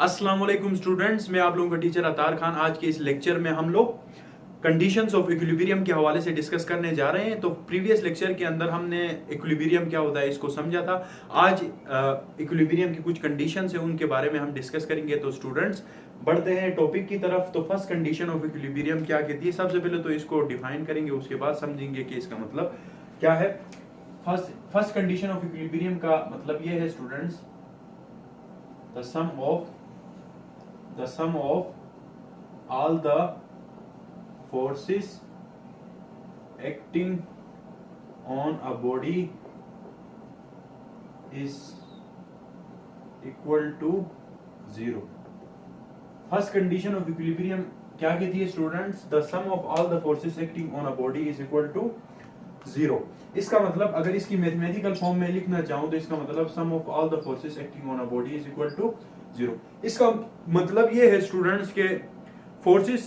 अस्सलाम वालेकुम स्टूडेंट्स, मैं आप लोगों का टीचर अतार खान। आज के इस लेक्चर में हम लोग कंडीशंस ऑफ इक्विलिब्रियम के हवाले से डिस्कस करने जा रहे हैं। तो प्रीवियस लेक्चर के अंदर हमने इक्विलिब्रियम क्या होता है इसको समझा था। आज इक्विलिब्रियम की कुछ कंडीशंस हैं, उनके बारे में हम डिस्कस करेंगे। तो स्टूडेंट्स बढ़ते हैं टॉपिक की तरफ। तो फर्स्ट कंडीशन ऑफ इक्विलिब्रियम क्या कहती है, सबसे पहले तो इसको डिफाइन करेंगे, उसके बाद समझेंगे कि इसका मतलब क्या है। फर्स्ट कंडीशन ऑफ इक्विलिब्रियम का मतलब ये है students, the sum of all the forces acting on a body is equal to 0। First condition of equilibrium क्या कहती है students, the sum of all the forces acting on a body is equal to 0। इसका मतलब अगर इसकी mathematical form में लिखना चाहूं तो इसका मतलब sum of all the forces acting on a body is equal to 0। इसका मतलब ये है स्टूडेंट्स के फोर्सेस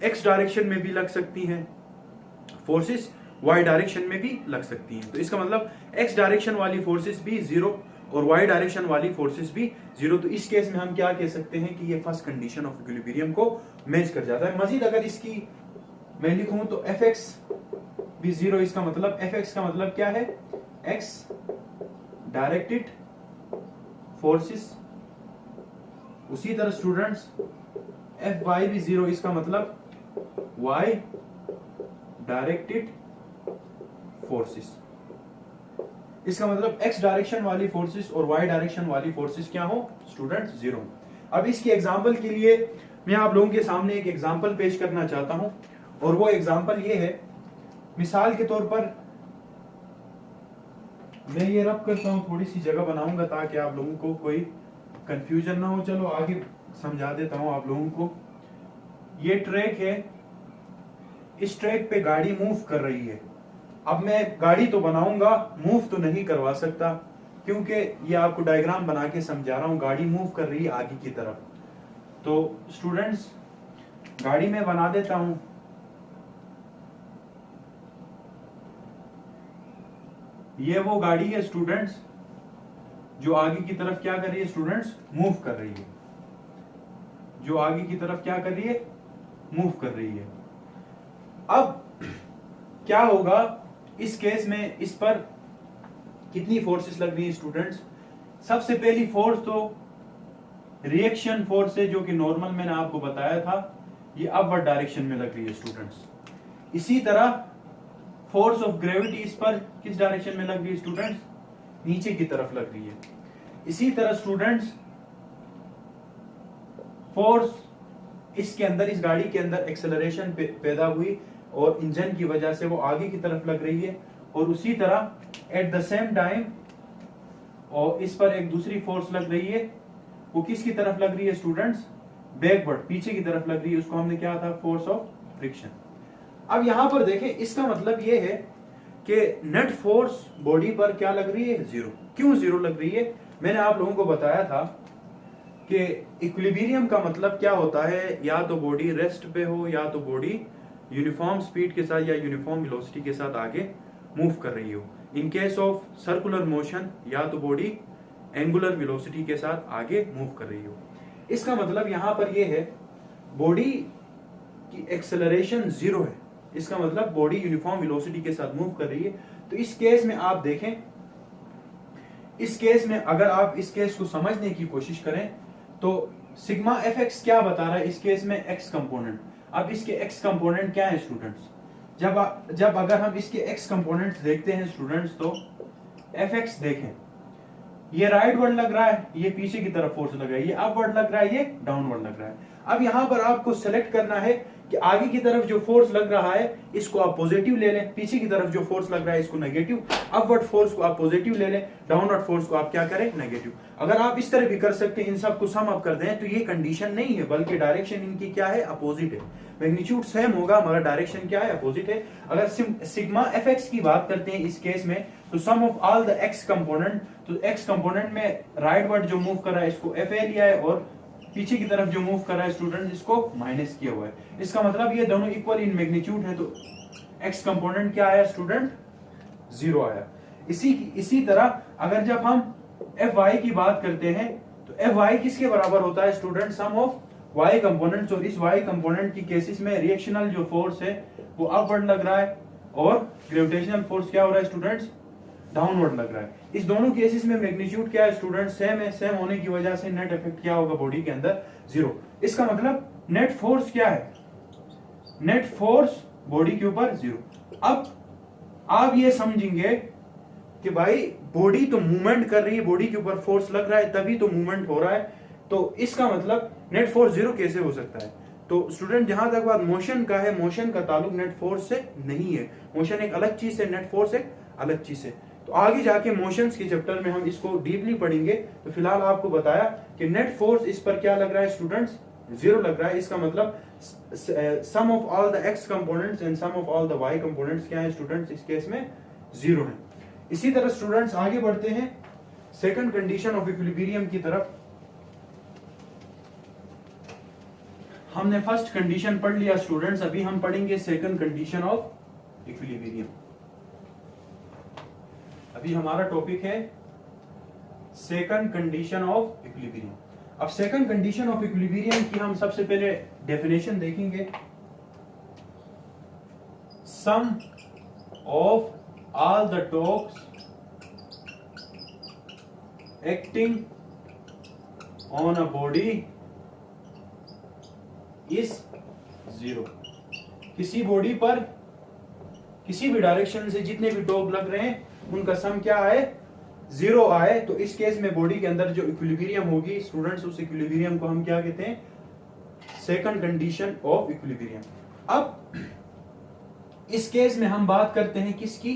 एक्स डायरेक्शन में भी लग सकती हैं, फोर्सेस वाई डायरेक्शन में भी लग सकती हैं। तो इसका मतलब एक्स डायरेक्शन वाली फोर्सेस भी 0 और वाई डायरेक्शन वाली फोर्सेस भी 0। तो इस केस में हम क्या कह सकते हैं कि ये फर्स्ट कंडीशन ऑफ इक्विलिब्रियम को मैच कर जाता है। मजीद अगर इसकी मैं लिखूं तो एफ एक्स भी 0। इसका मतलब एफ एक्स का मतलब क्या है, एक्स डायरेक्टेड फोर्सेस। उसी तरह स्टूडेंट्स एफ वाई भी 0। इसका मतलब वाई डायरेक्टेड फोर्सेस। इसका मतलब एक्स डायरेक्शन वाली फोर्सेस और वाई डायरेक्शन वाली फोर्सेस क्या हो स्टूडेंट्स, 0। अब इसके एग्जांपल के लिए मैं आप लोगों के सामने एक एग्जांपल पेश करना चाहता हूं, और वो एग्जांपल ये है, मिसाल के तौर पर मैं ये रब करता हूं, थोड़ी सी जगह बनाऊंगा ताकि आप लोगों को कोई कंफ्यूजन ना हो। चलो आगे समझा देता हूं आप लोगों को। ये ट्रैक है, इस ट्रैक पे गाड़ी मूव कर रही है। अब मैं गाड़ी तो बनाऊंगा, मूव तो नहीं करवा सकता, क्योंकि ये आपको डायग्राम बना के समझा रहा हूं। गाड़ी मूव कर रही है आगे की तरफ। तो स्टूडेंट्स गाड़ी में बना देता हूं, ये वो गाड़ी है स्टूडेंट्स जो आगे की तरफ क्या कर रही है स्टूडेंट्स, मूव कर रही है। जो आगे की तरफ क्या कर रही है, मूव कर रही है। अब क्या होगा इस केस में, इस पर कितनी फोर्सेस लग रही है स्टूडेंट्स। सबसे पहली फोर्स तो रिएक्शन फोर्स है, जो कि नॉर्मल मैंने आपको बताया था, ये अपवर्ड डायरेक्शन में लग रही है स्टूडेंट्स। इसी तरह फोर्स ऑफ ग्रेविटी इस पर किस डायरेक्शन में लग रही है स्टूडेंट्स, नीचे की तरफ लग रही है। इसी तरह स्टूडेंट्स फोर्स इसके अंदर, इस गाड़ी के अंदर एक्सेलरेशन पैदा हुई और इंजन की वजह से वो आगे की तरफ लग रही है। और उसी तरह एट द सेम टाइम और इस पर एक दूसरी फोर्स लग रही है, वो किसकी तरफ लग रही है स्टूडेंट्स, बैकवर्ड, पीछे की तरफ लग रही है। उसको हमने क्या था, फोर्स ऑफ फ्रिक्शन। अब यहां पर देखें, इसका मतलब ये है कि नेट फोर्स बॉडी पर क्या लग रही है, 0। क्यों 0 लग रही है, मैंने आप लोगों को बताया था कि इक्विलिब्रियम का मतलब क्या होता है, या तो बॉडी रेस्ट पे हो, या तो बॉडी यूनिफॉर्म स्पीड के साथ या यूनिफॉर्म वेलोसिटी के साथ आगे मूव कर रही हो। In case of circular motion, या तो बॉडी एंगुलर वेलोसिटी के साथ आगे मूव कर रही हो। इसका मतलब यहां पर यह है बॉडी की एक्सेलरेशन 0 है। इसका मतलब बॉडी यूनिफॉर्म वेलोसिटी के साथ मूव कर रही है। तो इस केस में आप देखें, इस केस में अगर आप इस केस को समझने की कोशिश करें तो सिग्मा एफ एक्स क्या बता रहा है, इस केस में एक्स कंपोनेंट। अब इसके एक्स कंपोनेंट क्या है स्टूडेंट्स, जब अगर हम इसके एक्स कंपोनेंट्स देखते हैं स्टूडेंट्स, तो एफ एक्स देखें, ये राइट वर्ड लग रहा है, ये पीछे की तरफ फोर्स लग रहा है, ये अपवर्ड लग रहा है, ये डाउनवर्ड लग रहा है। अब यहां पर आपको सेलेक्ट करना है कि आगे की तरफ जो फोर्स लग रहा है इसको आप पॉजिटिव ले लें, पीछे की तरफ जो फोर्स लग रहा है इसको नेगेटिव, अपवर्ड फोर्स को आप पॉजिटिव ले लें, डाउनवर्ड फोर्स को आप क्या करें, नेगेटिव। अगर आप इस तरह भी कर सकते हैं, इन सब को सम अप कर दें, तो ये कंडीशन नहीं है, बल्कि डायरेक्शन इनकी क्या है, अपोजिट है। मैग्नीट्यूड सेम होगा मगर डायरेक्शन क्या है, अपोजिट है। अगर सिग्मा एफ एक्स की बात करते हैं इस केस में, तो sum of all the X component, तो एक्स कंपोनेंट में राइट वर्ड जो मूव कर रहा है इसको एफ ए लिया है, और पीछे की तरफ जो मूव कर रहा है स्टूडेंट इसको माइनस किया हुआ है। इसका मतलब ये दोनों इक्वल इन मैग्नीट्यूड है, तो एक्स कंपोनेंट क्या आया स्टूडेंट, 0 आया। इसी तरह अगर जब हम एफ वाई की बात करते हैं तो एफ वाई किसके बराबर होता है student? Sum of y components. और इस वाई कंपोनेंट की केसेस में रिएक्शनल जो फोर्स है वो अपवर्ड लग रहा है और ग्रेविटेशनल फोर्स क्या हो रहा है स्टूडेंट्स? डाउनवर्ड लग रहा है। इस दोनों केसेस में मैग्नीट्यूड क्या है स्टूडेंट? सेम है। सेम होने की वजह से नेट इफेक्ट क्या होगा बॉडी के अंदर? जीरो। इसका मतलब नेट फोर्स क्या है? नेट फोर्स बॉडी के ऊपर जीरो। अब आप ये समझेंगे कि भाई बॉडी तो मूवमेंट कर रही है, बॉडी के ऊपर फोर्स लग रहा है तभी तो मूवमेंट हो रहा है, तो इसका मतलब नेट फोर्स जीरो कैसे हो सकता है? तो स्टूडेंट जहां तक बात मोशन का है, मोशन का ताल्लुक नेट फोर्स से नहीं है। मोशन एक अलग चीज है, नेट फोर्स एक अलग चीज है। तो आगे जाके मोशंस के चैप्टर में हम इसको डीपली पढ़ेंगे। तो फिलहाल आपको बताया कि नेट फोर्स इस पर क्या लग रहा है स्टूडेंट्स? जीरो लग रहा है। इसका मतलब sum of all the X components and sum of all the Y components क्या है स्टूडेंट्स? इस केस में जीरो है। इसी तरह स्टूडेंट्स आगे बढ़ते हैं सेकंड कंडीशन ऑफ इक्विलिब्रियम की तरफ। हमने फर्स्ट कंडीशन पढ़ लिया स्टूडेंट्स, अभी हम पढ़ेंगे सेकंड कंडीशन ऑफ इक्विलिब्रियम। अभी हमारा टॉपिक है सेकंड कंडीशन ऑफ इक्विलिब्रियम। अब सेकंड कंडीशन ऑफ इक्विलिब्रियम की हम सबसे पहले डेफिनेशन देखेंगे। सम of all the torques acting on a body is zero। किसी बॉडी पर किसी भी डायरेक्शन से जितने भी टॉर्क लग रहे हैं उनका सम क्या आए? जीरो आए। तो इस केस में बॉडी के अंदर जो इक्विलिब्रियम होगी स्टूडेंट्स, उस इक्विलिब्रियम को हम क्या कहते हैं? Second condition of equilibrium. अब इस केस में हम बात करते हैं किसकी?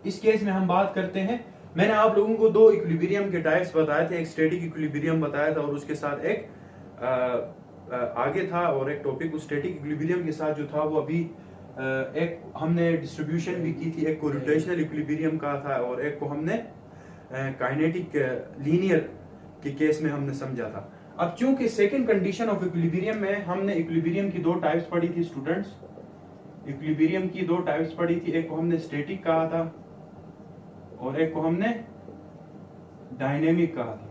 इस केस में हम बात करते हैं, मैंने आप लोगों को दो इक्विलिब्रियम के टाइप्स बताए थे, एक स्टैटिक इक्विलिब्रियम बताया था और उसके साथ एक आगे था और एक टॉपिक उस स्टैटिक इक्विलिब्रियम के साथ जो था वो अभी एक हमने डिस्ट्रीब्यूशन भी की थी, एक को रोटेशनल इक्विलिब्रियम कहा था और एक को हमने काइनेटिक लीनियर के केस में हमने समझा था। अब चूंकि सेकंड कंडीशन ऑफ इक्विलिब्रियम में हमने इक्विलिब्रियम की दो टाइप्स पढ़ी थी स्टूडेंट्स, इक्विलिब्रियम की दो टाइप्स पढ़ी थी, एक को हमने स्टैटिक कहा था और एक को हमने डायनेमिक कहा था।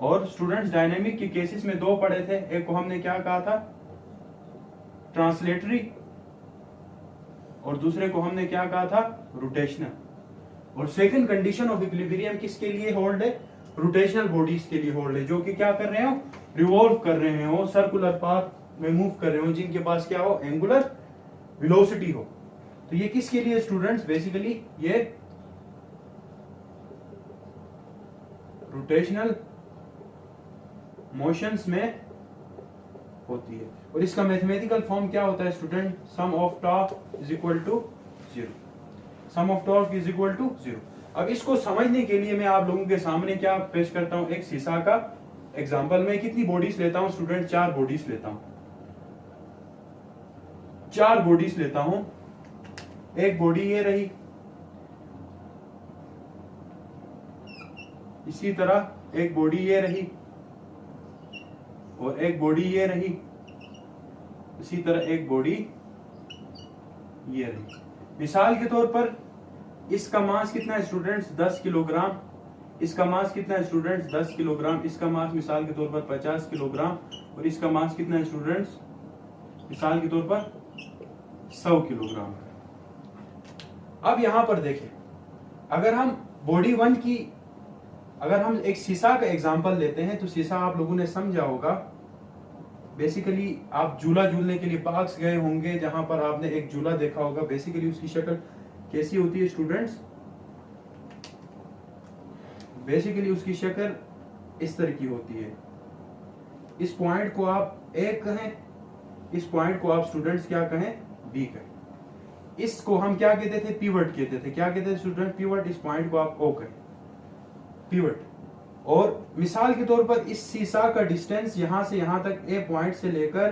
और स्टूडेंट्स डायनेमिक के केसेस में दो पढ़े थे, एक को हमने क्या कहा था? ट्रांसलेटरी, और दूसरे को हमने क्या कहा था? रोटेशनल। और सेकंड कंडीशन ऑफ इक्विलिब्रियम किसके लिए होल्ड है? रोटेशनल बॉडीज के लिए होल्ड है, जो कि क्या कर रहे हो? रिवॉल्व कर रहे हो, सर्कुलर पाथ में मूव कर रहे हो, जिनके पास क्या हो? एंगुलर वेलोसिटी हो। तो ये किसके लिए स्टूडेंट्स? बेसिकली ये रोटेशनल मोशंस में होती है। और इसका मैथमेटिकल फॉर्म क्या होता है student? Sum of torque is equal to zero. Sum of torque is equal to zero. अब इसको समझने के लिए मैं आप लोगों के सामने क्या पेश करता हूं? एक शीशा का एग्जांपल। में कितनी बॉडीज लेता हूं स्टूडेंट? 4 बॉडीज लेता हूं। 4 बॉडीज लेता हूं। एक बॉडी ये रही, इसी तरह एक बॉडी ये रही और एक बॉडी ये रही, इसी तरह एक बॉडी ये रही। मिसाल के तौर पर इसका मास कितना है स्टूडेंट्स? 10 किलोग्राम। इसका मास कितना है स्टूडेंट्स? 10 किलोग्राम। इसका मास मिसाल के तौर पर 50 किलोग्राम और इसका मास कितना है स्टूडेंट्स? मिसाल के तौर पर 100 किलोग्राम। अब यहां पर देखें, अगर हम बॉडी 1 की, अगर हम एक शीशा का एग्जांपल लेते हैं तो शीशा आप लोगों ने समझा होगा। बेसिकली आप झूला झूलने के लिए पार्क्स गए होंगे जहां पर आपने एक झूला देखा होगा। बेसिकली उसकी शक्ल कैसी होती है स्टूडेंट्स? बेसिकली उसकी शक्ल इस तरह की होती है। इस पॉइंट को आप ए कहें, इस पॉइंट को आप स्टूडेंट्स क्या कहें? बी कहें। इसको हम क्या कहते थे? पिवट कहते थे। क्या कहते थे स्टूडेंट? पिवट। इस पॉइंट को आप ओ कहें, पिवट। और मिसाल के तौर पर इस शीशा का डिस्टेंस यहां से यहां तक ए पॉइंट से लेकर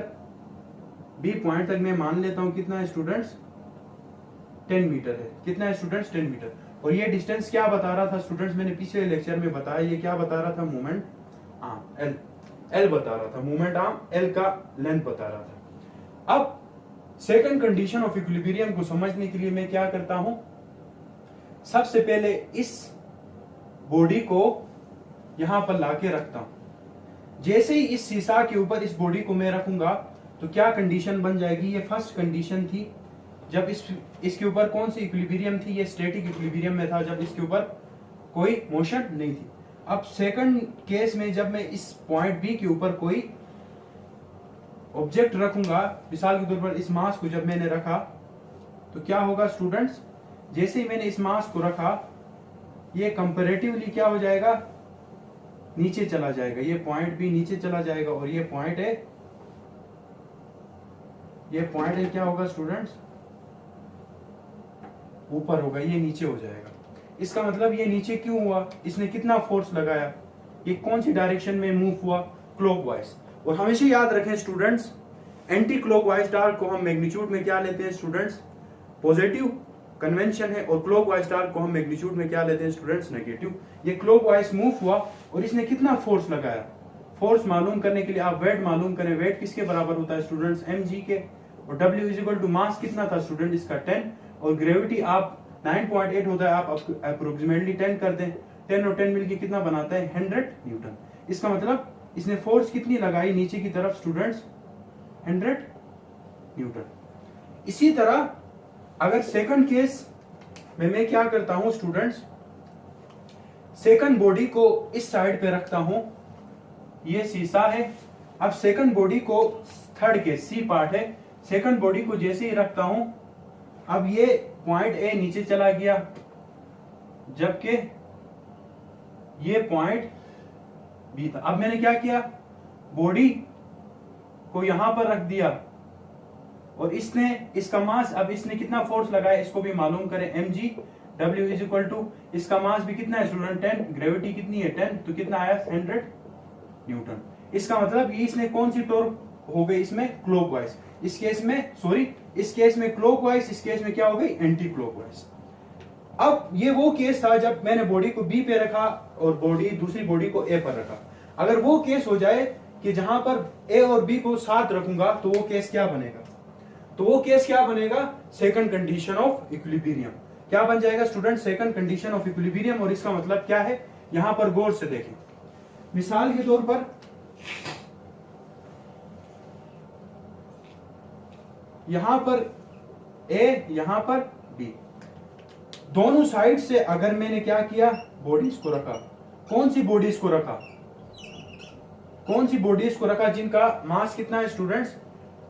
बी पॉइंट तक मैं मान लेता हूं कितना है स्टूडेंट्स? 10 मीटर है। कितना है स्टूडेंट्स? 10 मीटर। और ये डिस्टेंस क्या बता रहा था स्टूडेंट्स? मैंने पिछले लेक्चर में बताया, ये क्या बता रहा था? मोमेंट आर्म, एल बता रहा था। मोमेंट आर्म एल का लेंथ बता रहा था। अब सेकंड कंडीशन ऑफ इक्विलिब्रियम को समझने के लिए मैं क्या करता हूं? सबसे पहले इस बॉडी को यहां पर लाके रखता हूं। जैसे ही इस सीसा के ऊपर इस बॉडी को मैं रखूंगा तो क्या कंडीशन बन जाएगी, ये फर्स्ट कंडीशन थी जब इसके ऊपर कौन सी इक्विलिब्रियम थी, ये स्टैटिक इक्विलिब्रियम में था जब इसके ऊपर कोई मोशन नहीं थी। अब सेकंड केस में जब मैं इस पॉइंट बी के ऊपर कोई ऑब्जेक्ट रखूंगा, मिसाल के तौर पर इस मास को जब मैंने रखा तो क्या होगा स्टूडेंट्स, जैसे ही मैंने इस मास को रखा ये कंपैरेटिवली क्या हो जाएगा, नीचे चला जाएगा। ये पॉइंट बी नीचे चला जाएगा और ये पॉइंट ए क्या होगा स्टूडेंट्स, ऊपर होगा, ये नीचे हो जाएगा। इसका मतलब ये नीचे क्यों हुआ, इसने कितना फोर्स लगाया, ये कौन सी डायरेक्शन में मूव हुआ, क्लॉकवाइज। और हमेशा याद रखें स्टूडेंट्स, एंटी क्लॉकवाइज टार्क को हम मैग्नीट्यूड में क्या लेते हैं स्टूडेंट्स, पॉजिटिव कन्वेंशन है, और क्लॉकवाइज टार्क को हम मैग्नीट्यूड में क्या लेते हैं स्टूडेंट्स, नेगेटिव। ये क्लॉकवाइज मूव हुआ और इसने कितना फोर्स लगाया, फोर्स मालूम करने के लिए आप वेट मालूम करें। वेट किसके बराबर होता है स्टूडेंट्स, mg के, और w is equal to mass कितना था स्टूडेंट इसका 10, और ग्रेविटी आप 9.8 होता है, आप अप्रोक्सीमेटली 10 कर दें, 10 और 10 मिलके कितना बनाता है 100 न्यूटन। इसका मतलब इसने फोर्स कितनी लगाई नीचे की तरफ स्टूडेंट्स, 100 न्यूटन। इसी तरह अगर सेकंड केस में मैं क्या करता हूं स्टूडेंट्स, सेकंड बॉडी को इस साइड पे रखता हूं, ये सीसा है। अब सेकंड बॉडी को, थर्ड केस सी पार्ट है, सेकंड बॉडी को जैसे ही रखता हूं, अब ये पॉइंट ए नीचे चला गया, जबकि ये पॉइंट बी था। अब मैंने क्या किया, बॉडी को यहां पर रख दिया और इसने इसका मास, अब इसने कितना फोर्स लगाया इसको भी मालूम करें, mg, w is equal to, इसका मास भी कितना है स्टूडेंट 10, ग्रेविटी कितनी है 10, तो कितना आया 100 न्यूटन। इसका मतलब ये इसने कौन सी टॉर्क हो गई इसमें, क्लॉकवाइज। इस केस में सॉरी, इस केस में क्लॉकवाइज, इस केस में क्या हो गई एंटी क्लॉकवाइज। अब ये वो केस था जब मैंने बॉडी को बी पे रखा और दूसरी बॉडी को ए पर रखा। अगर वो केस हो जाए कि जहां पर ए और बी को साथ रखूंगा तो वो केस क्या बनेगा, तो वो केस क्या बनेगा, सेकंड कंडीशन ऑफ इक्विलिब्रियम। क्या बन जाएगा student, second condition of equilibrium. और इसका मतलब क्या है, यहां पर गौर से देखें, मिसाल के तौर पर यहां पर ए, यहां पर बी, दोनों साइड से अगर मैंने क्या किया, बॉडीज को रखा, कौन सी बॉडीज को रखा, कौन सी बॉडीज को रखा जिनका मास कितना है स्टूडेंट्स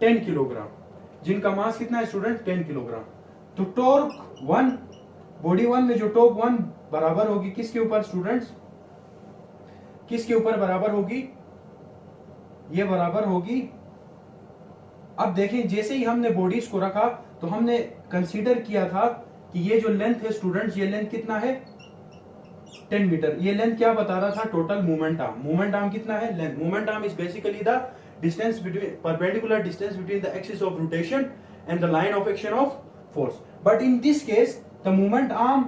10 किलोग्राम, जिनका मास कितना है स्टूडेंट 10 किलोग्राम। तो टॉर्क 1, बॉडी 1 में जो टॉर्क 1 बराबर होगी किसके ऊपर स्टूडेंट्स, किसके ऊपर बराबर होगी, ये बराबर होगी। अब देखें जैसे ही हमने बॉडीज को रखा तो हमने कंसीडर किया था कि ये जो लेंथ है स्टूडेंट्स, ये लेंथ कितना है 10 मीटर। ये लेंथ क्या बता रहा था, total moment arm. Moment arm कितना है, length, moment arm is basically the distance between, perpendicular distance between the axis of rotation and the line of action of force. But in this case the moment arm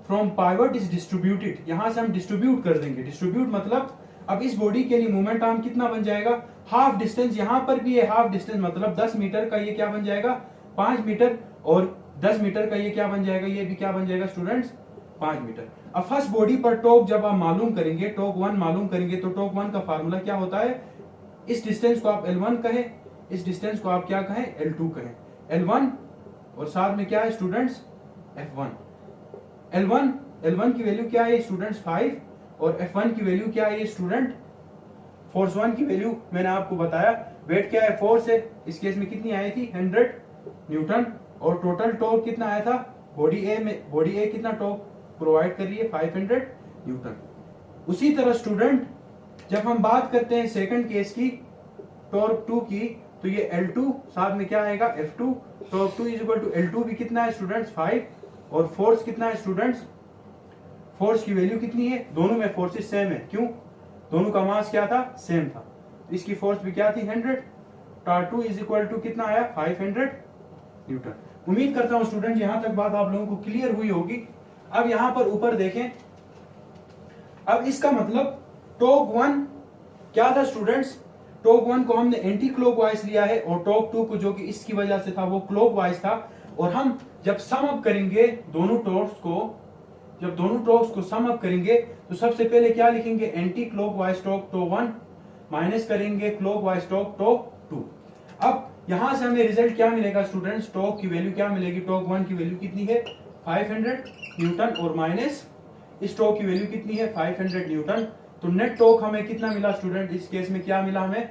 from pivot is distributed. यहां से हम distribute कर देंगे, distribute मतलब अब इस body के लिए मोमेंट आर्म कितना बन जाएगा, हाफ डिस्टेंस, यहां पर भी है हाफ डिस्टेंस, मतलब 10 मीटर का ये क्या बन जाएगा 5 मीटर, और 10 मीटर का ये क्या बन जाएगा, ये भी क्या बन जाएगा स्टूडेंट्स 5 मीटर। अब फर्स्ट बॉडी पर टॉर्क जब आप मालूम करेंगे, टॉर्क 1 मालूम करेंगे, तो टॉर्क 1 का फार्मूला क्या होता है, इस डिस्टेंस को आप L1 कहें, इस डिस्टेंस को आप क्या कहें L2 कहें, L1 और साथ में क्या है स्टूडेंट्स F1। L1 की वैल्यू क्या है स्टूडेंट्स 5, और F1 की वैल्यू क्या है स्टूडेंट, फोर्स 1 की वैल्यू मैंने आपको बताया, वेट क्या है फोर्स है, इस केस में कितनी आई थी 100 न्यूटन, और टोटल टॉर्क कितना आया था, बॉडी ए कितना टॉर्क प्रोवाइड कर रही है 500 न्यूटन। उसी तरह स्टूडेंट जब हम बात करते हैं सेकंड केस की, टॉर्क 2 की, तो ये L2 साथ में क्या आएगा F2, torque 2 is equal to L2 भी कितना है स्टूडेंट्स 5, और फोर्स कितना है स्टूडेंट्स, फोर्स की वैल्यू कितनी है, दोनों में फोर्सेस सेम है, क्यों, दोनों का मास क्या था सेम था, इसकी फोर्स भी क्या थी 100, टॉर्क 2 इज इक्वल टू कितना आया 500 न्यूटन। उम्मीद करता हूं स्टूडेंट यहां तक बात आप लोगों को क्लियर हुई होगी। अब यहां पर ऊपर देखें, अब इसका मतलब टॉर्क 1 क्या था स्टूडेंट्स, टॉर्क 1 को हमने एंटी क्लॉकवाइज लिया है, और टॉर्क 2 को जो कि इसकी वजह से था वो क्लॉकवाइज था, और हम जब सम अप करेंगे दोनों टॉर्क्स को जब दोनों टॉर्क्स को सम अप करेंगे तो सबसे पहले क्या लिखेंगे, anti clockwise torque tau 1 minus करेंगे क्लॉकवाइज टॉर्क टो 2। अब यहां से हमें रिजल्ट क्या मिलेगा स्टूडेंट्स, टॉर्क की वैल्यू क्या मिलेगी, टॉर्क 1 की वैल्यू कितनी है 500 न्यूटन और माइनस इस टॉर्क की वैल्यू कितनी है 500 न्यूटन। तो नेट टॉर्क हमें कितना मिला स्टूडेंट, इस केस में क्या मिला हमें,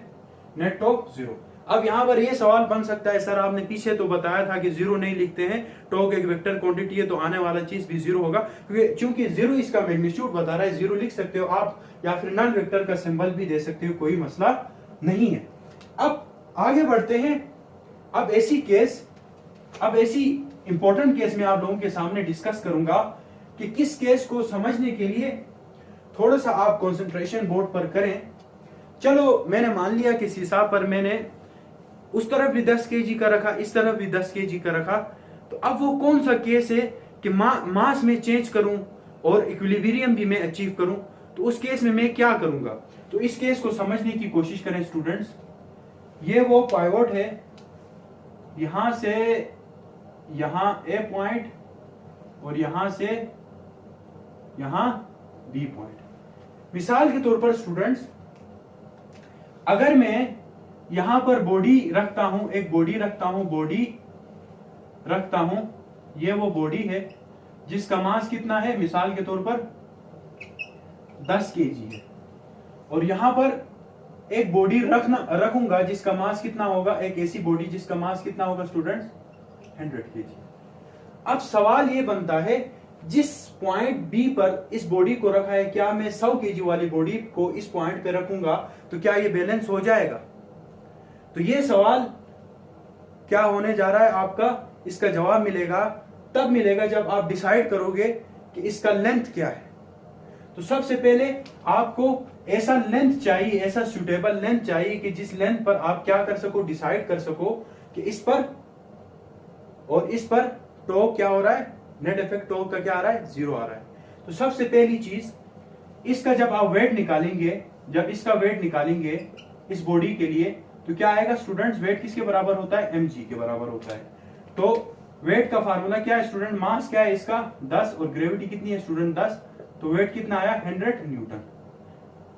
नेट टॉर्क 0। अब यहां पर ये सवाल बन सकता है, सर आपने पीछे तो बताया था कि 0 नहीं लिखते हैं, टॉर्क एक वेक्टर क्वांटिटी है तो आने वाला चीज भी 0 होगा, क्योंकि 0 इसका मैग्नीट्यूड बता रहा है, 0 लिख सकते हो आप या फिर नॉन वेक्टर का सिंबल भी दे सकते हो, कोई मसला नहीं है। अब आगे बढ़ते हैं। अब ऐसी इंपॉर्टेंट केस में आप लोगों के सामने डिस्कस करूंगा कि किस केस को समझने के लिए थोड़ा सा आप कंसंट्रेशन बोर्ड पर करें। चलो मैंने मान लिया कि शीशा पर मैंने उस तरफ भी 10 केजी का रखा, इस तरफ भी 10 केजी का रखा, तो अब वो कौन सा केस है कि मास में चेंज करूं और इक्विलिब्रियम भी मैं अचीव करूं, तो उस केस में मैं क्या करूंगा। तो इस केस को समझने की कोशिश करें स्टूडेंट्स। ये वो पाइवोट है, यहां से यहां ए पॉइंट और यहां से यहां बी पॉइंट। मिसाल के तौर पर स्टूडेंट्स, अगर मैं यहां पर बॉडी रखता हूं, एक बॉडी रखता हूं, ये वो बॉडी है जिसका मास कितना है, मिसाल के तौर पर 10 केजी है, और यहां पर एक बॉडी रखूंगा जिसका मास कितना होगा, एक ऐसी बॉडी जिसका मास कितना होगा स्टूडेंट्स 100 केजी। अब सवाल ये बनता है, जिस पॉइंट बी पर इस बॉडी को रखा है, क्या मैं 100 केजी वाली बॉडी को इस पॉइंट पे रखूंगा तो क्या ये बैलेंस हो जाएगा। तो ये सवाल क्या होने जा रहा है आपका, इसका जवाब मिलेगा तब मिलेगा जब आप डिसाइड करोगे कि इसका लेंथ क्या है। तो सबसे पहले आपको ऐसा लेंथ चाहिए, ऐसा सुटेबल लेंथ चाहिए कि जिस लेंथ पर आप क्या कर सको, डिसाइड कर सको कि इस पर और इस पर टॉर्क क्या हो रहा है, नेट इफेक्ट टॉर्क का क्या आ रहा है, 0 आ रहा है। तो सबसे पहली चीज, इसका जब आप वेट निकालेंगे, जब इसका वेट निकालेंगे इस बॉडी के लिए, तो क्या आएगा स्टूडेंट्स, वेट किसके बराबर होता है, mg के बराबर होता है। तो वेट का फार्मूला क्या है स्टूडेंट, मास क्या है इसका 10 और ग्रेविटी कितनी है स्टूडेंट 10, तो वेट कितना आया 100 न्यूटन।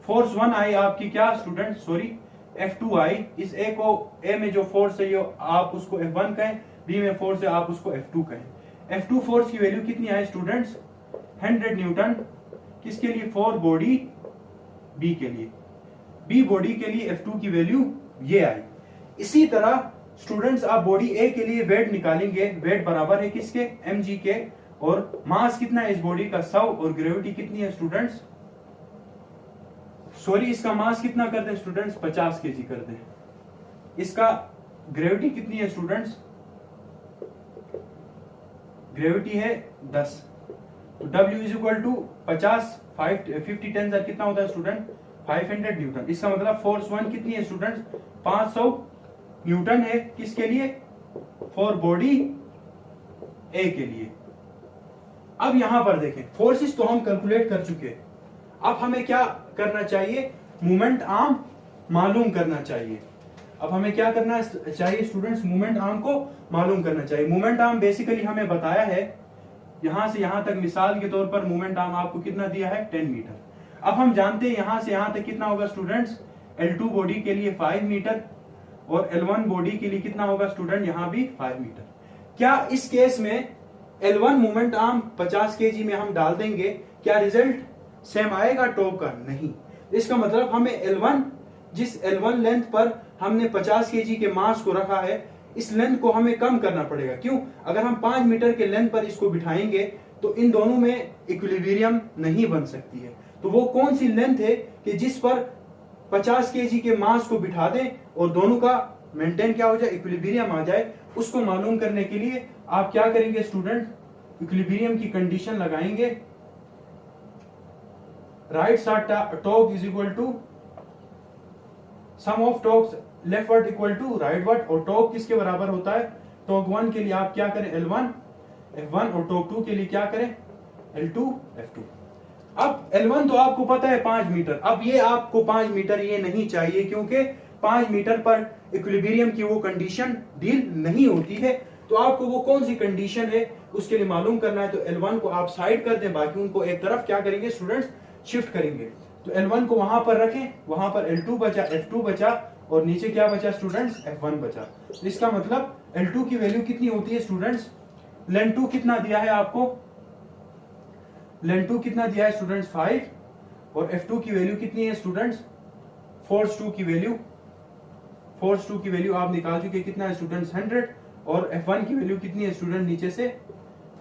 फोर्स 1 आई आपकी क्या स्टूडेंट, सॉरी F2 आई, इस ए को, ए में जो फोर्स है आप उसको F1 कहें, बी में फोर्स है आप उसको F2 कहें। F2 फोर्स की वैल्यू कितनी आई स्टूडेंट्स 100 न्यूटन, किसके लिए, फॉर बॉडी बी के लिए, बी बॉडी के लिए F2 की वैल्यू ये आई। इसी तरह स्टूडेंट्स आप बॉडी ए के लिए वेट निकालेंगे, वेट बराबर है किसके, mg के, और मास कितना है इस बॉडी का 100 और ग्रेविटी कितनी है स्टूडेंट्स, सॉरी इसका मास कितना कर दें स्टूडेंट्स 50 केजी कर दें, इसका ग्रेविटी कितनी है स्टूडेंट्स, ग्रेविटी है 10, तो W इज इक्वल टू 50 50 10 कितना होता है स्टूडेंट 500 न्यूटन। इसका मतलब फोर्स 1 कितनी है स्टूडेंट्स 500 न्यूटन है, किसके लिए, फॉर बॉडी ए के लिए। अब यहां पर देखें, फोर्सेस तो हम कैलकुलेट कर चुके, अब हमें क्या करना चाहिए, मोमेंट आर्म मालूम करना चाहिए। अब हमें क्या करना चाहिए स्टूडेंट्स, मोमेंट आर्म को मालूम करना चाहिए। मोमेंट आर्म बेसिकली हमें बताया है, यहां से यहां तक मिसाल के तौर पर मोमेंट आर्म आपको कितना दिया है 10 मीटर। अब हम जानते हैं यहां से यहां तक कितना होगा स्टूडेंट्स, L2 बॉडी के लिए 5 मीटर और L1 बॉडी के लिए कितना होगा स्टूडेंट, यहां भी 5 मीटर। क्या इस केस में L1 मोमेंट आर्म 50 केजी में हम डाल देंगे, क्या रिजल्ट सेम आएगा टॉप का, नहीं। इसका मतलब हमें L1, जिस L1 लेंथ पर हमने 50 केजी के मास को रखा है, इस लेंथ को हमें कम करना पड़ेगा। क्यों, अगर हम 5 मीटर के लेंथ पर इसको बिठाएंगे तो इन दोनों में इक्विलिब्रियम नहीं बन सकती है। तो वो कौन सी लेंथ है कि जिस पर 50 केजी के मास को बिठा दें और दोनों का मेंटेन क्या हो जाए, इक्विलिब्रियम आ जाए। उसको मालूम करने के लिए आप क्या करेंगे स्टूडेंट, इक्विलिब्रियम की कंडीशन लगाएंगे, right side torque is equal to sum of torques leftward equal to rightward, और टॉर्क किसके बराबर होता है, टॉर्क 1 के लिए आप क्या करें L1 F1 और टॉर्क 2 के लिए क्या करें L2 F2। अब L1 तो आपको पता है 5 मीटर, अब ये आपको 5 मीटर ये नहीं चाहिए, क्योंकि 5 मीटर पर इक्विलिब्रियम की वो कंडीशन डील नहीं होती है। तो आपको वो कौन सी कंडीशन है उसके लिए मालूम करना है तो L1 को आप साइड कर दें, बाकी उनको एक तरफ क्या करेंगे स्टूडेंट्स, शिफ्ट करेंगे। तो L1 को वहां पर रखें, वहां पर L2 बचा, F2 बचा और नीचे क्या बचा स्टूडेंट्स, F1 बचा। तो इसका मतलब L2 की वैल्यू कितनी होती है स्टूडेंट्स, लेन 2 कितना दिया है आपको, लेन 2 कितना दिया है स्टूडेंट्स 5, और F2 की वैल्यू कितनी है स्टूडेंट्स, फोर्स 2 की वैल्यू, फोर्स 2 की वैल्यू आप निकाल चुके, कितना है स्टूडेंट्स 100, और F1 की वैल्यू कितनी है स्टूडेंट नीचे से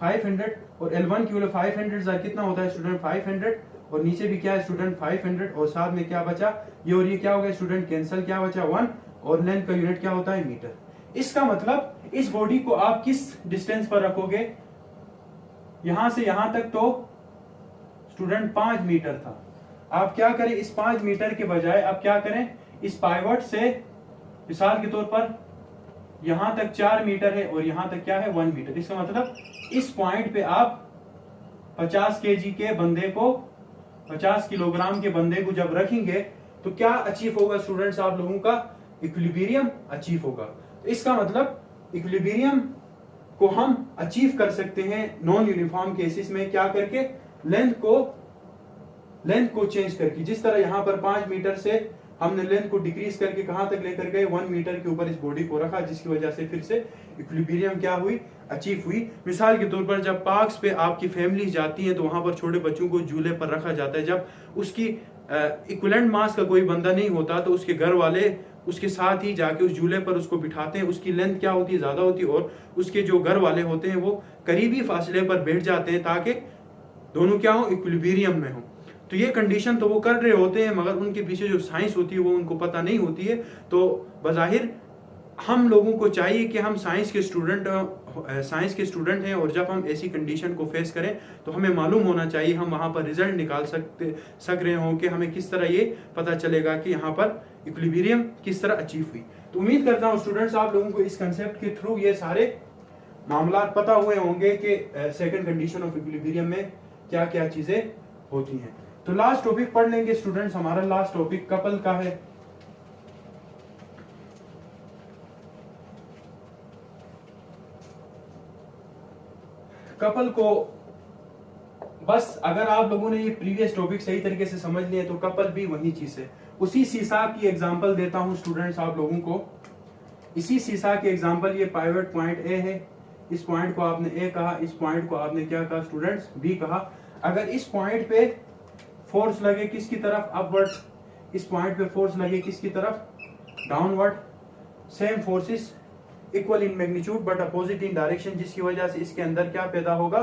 500, और L1 की वैल्यू 500 कितना होता है स्टूडेंट 500, और नीचे भी क्या है स्टूडेंट 500, और साथ में क्या बचा ये, और ये क्या हो गया स्टूडेंट कैंसिल, क्या बचा 1, और लेंथ का यूनिट क्या होता है मीटर। इसका मतलब इस बॉडी को आप किस डिस्टेंस पर रखोगे, यहां से यहां तक तो स्टूडेंट 5 मीटर था, आप क्या करें इस 5 मीटर के बजाय आप क्या करें, इस पाइवट से मिसाल के तौर पर यहां तक 4 मीटर है और यहां तक क्या है 1 मीटर। इसका मतलब इस पॉइंट पे आप 50 केजी के बंदे को, 50 किलोग्राम के बंदे को जब रखेंगे तो क्या अचीव होगा स्टूडेंट्स, आप लोगों का इक्विलिब्रियम अचीव होगा। तो इसका मतलब इक्विलिब्रियम को हम अचीव कर सकते हैं नॉन यूनिफॉर्म केसेस में, क्या करके, लेंथ को चेंज करके। जिस तरह यहां पर 5 मीटर से हमने लेंथ को डिक्रीज करके कहां तक लेकर गए, 1 मीटर के ऊपर इस बॉडी को रखा, जिसकी वजह से फिर से इक्विलिब्रियम क्या हुई, अचीव हुई। मिसाल के तौर पर जब पार्क्स पे आपकी फैमिली जाती है तो वहां पर छोटे बच्चों को झूले पर रखा जाता है, जब उसकी इक्विवेलेंट मास का कोई बंदा नहीं होता तो उसके घर वाले उसके साथ ही जाके उस झूले पर उसको बिठाते हैं, उसकी लेंथ क्या होती है, ज्यादा होती है, और उसके जो घर वाले होते हैं वो करीबी फासले पर बैठ जाते हैं ताकि दोनों क्या हो, इक्विलिब्रियम में हो। तो ये कंडीशन तो वो कर रहे होते हैं, मगर उनके पीछे जो साइंस होती है वो उनको पता नहीं होती है। तो बज़ाहिर हम लोगों को चाहिए कि हम साइंस के स्टूडेंट हैं, और जब हम ऐसी कंडीशन को फेस करें तो हमें मालूम होना चाहिए, हम वहां पर रिजल्ट निकाल सक रहे हों कि हमें किस तरह ये पता चलेगा कि यहाँ पर इक्विलिब्रियम किस तरह अचीव हुई। तो उम्मीद करता हूँ स्टूडेंट्स आप लोगों को इस कंसेप्ट के थ्रू ये सारे मामला पता हुए होंगे कि सेकंड कंडीशन ऑफ इक्विलिब्रियम में क्या क्या चीजें होती हैं। तो लास्ट टॉपिक पढ़ लेंगे स्टूडेंट्स, हमारा लास्ट टॉपिक कपल का है। कपल को बस अगर आप लोगों ने ये प्रीवियस टॉपिक सही तरीके से समझ लिया तो कपल भी वही चीज है। उसी सीसा की एग्जांपल देता हूं स्टूडेंट्स आप लोगों को, इसी सीसा की एग्जांपल, ये पाइवट पॉइंट ए है, इस पॉइंट को आपने ए कहा, इस पॉइंट को आपने क्या कहा स्टूडेंट्स, बी कहा। अगर इस पॉइंट पे फोर्स लगे किसकी तरफ, अपवर्ड, इस पॉइंट पे फोर्स लगे किसकी तरफ, downward, same forces equal in magnitude but opposite in direction, जिसकी वजह से इसके अंदर क्या पैदा होगा,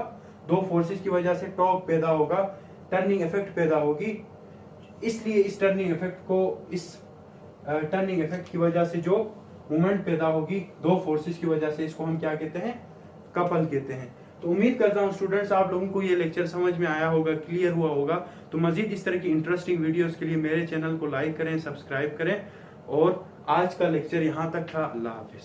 दो फोर्सेस की वजह से टॉर्क पैदा होगा, टर्निंग इफेक्ट पैदा होगी। इसलिए इस टर्निंग इफेक्ट को, इस टर्निंग इफेक्ट की वजह से जो मूवमेंट पैदा होगी दो फोर्सेस की वजह से, इसको हम क्या कहते हैं, कपल कहते हैं। तो उम्मीद करता हूं स्टूडेंट्स आप लोगों को ये लेक्चर समझ में आया होगा, क्लियर हुआ होगा। तो मजीद इस तरह की इंटरेस्टिंग वीडियोस के लिए मेरे चैनल को लाइक करें, सब्सक्राइब करें, और आज का लेक्चर यहाँ तक था। अल्लाह हाफिज।